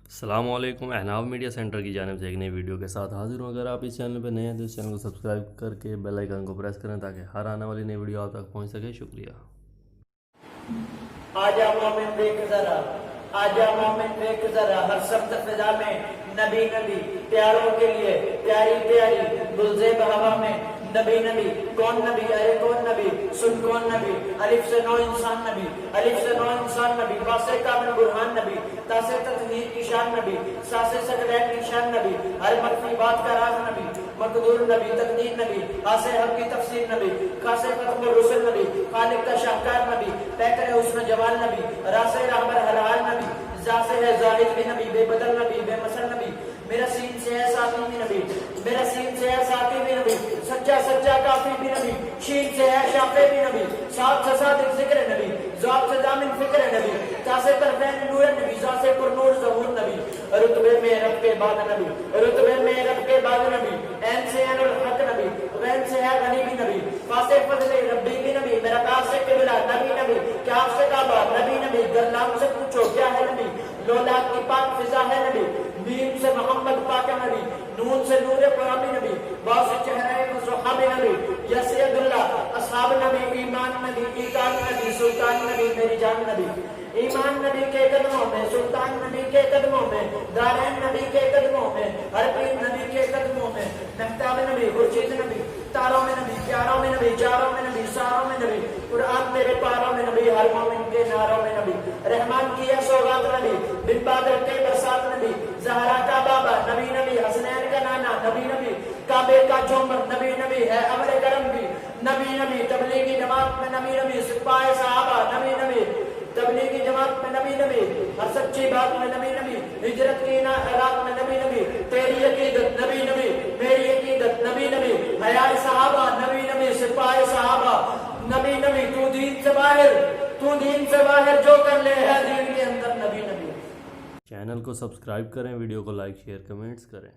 السلام علیکم، احناف میڈیا سینٹر کی جانب سے ایک نئی ویڈیو کے ساتھ حاضر ہوں۔ اگر آپ اس چینل پہ نئے ہیں تو اس چینل کو سبسکرائب کر کے بیل آئیکن کو پریس کریں تاکہ ہر آنے والی نئی ویڈیو آپ تک پہنچ سکے۔ شکریہ۔ آجا مومن دیکھ ذرا، آجا مومن دیکھ ذرا، ہر سخت فضا میں نبی نبی، پیاروں کے لیے پیاری پیاری گلزیب ہوا میں نبی نبی۔ کون نبی؟ ارے کون نبی؟ سن کون نبی؟ الف سے نو انسان نبی، الف سے نو انسان نبی، باسے کامل برہان نبی، تاسے تطہیر کی شان نبی، ساسے سکلین کی شان نبی، ہر مخفی بات کا راز نبی، مقدور نبی، تقدیر نبی، خاصے حق کی تفسیر نبی، خاصے ختم الرسل نبی، خالق کا شاہکار نبی، پیکر حسن جمال نبی، راسے رحمر حلال نبی، ذاسے ہے زاہد بھی نبی، بے بدل نبی، بے مثل نبی، میرا سین سے ہے ساتھی بھی نبی، میرا سین سے ہے ساتھی بھی نبی، سچا سچا کافی بھی نبی، شین سے ہے شافے بھی نبی، ساتھ سے صادق ذکر نبی، ذات سے دامن فکر نبی، تاسے طرفین نور نبی، ذات پر نور ظہور نبی، رتبے میں رب کے بعد نبی، رتبے میں رب کے بعد نبی، این سے این الحق نبی، غین سے ہے غنی بھی نبی، فاسے فضل ربی بھی نبی، میرا کاف سے قبلہ نبی نبی، کیا آپ سے کعبہ نبی نبی، گرلام سے پوچھو کیا ہے نبی، لولاک کی پاک فضا ہے نبی، میم سے محمد پاک نبی، نون سے نور قرآن نبی، باؤ سے چہرہ صحاب نبی، یسی عبداللہ اصحاب نبی، ایمان نبی، ایقان نبی، سلطان نبی، میری جان نبی، ایمان نبی کے قدموں میں، سلطان نبی کے قدموں میں، دارین نبی کے قدموں میں، ہر پیر نبی کے قدموں میں، مہتاب نبی، خورشید نبی، تاروں میں نبی، پیاروں میں نبی، چاروں میں نبی، ساروں میں نبی، قرآن میرے پاروں میں نبی، ہر مومن کے ناروں میں نبی، رحمان کی ہے سوغات نبی، بن بادر کے برسات نبی، زہرا کا بابا نبی نبی، حسنین کا نانا نبی نبی، کعبے کا جومر نبی نبی، ہے امر کرم بھی نبی نبی، تبلیغی جماعت میں نبی نبی، سپاہ صحابہ نبی نبی، تبلیغی جماعت میں نبی نبی، ہر سچی بات میں نبی نبی، ہجرت کی رات میں نبی نبی، تیری عقیدت نبی نبی، میری عقیدت نبی نبی، حیاء صحابہ نبی نبی، سپاہ صحابہ نبی نبی، تو دین سے باہر، تو دین سے باہر جو کر لے ہے دین کے اندر نبی نبی۔ چینل کو سبسکرائب کریں، ویڈیو کو لائک شیئر کمنٹس کریں۔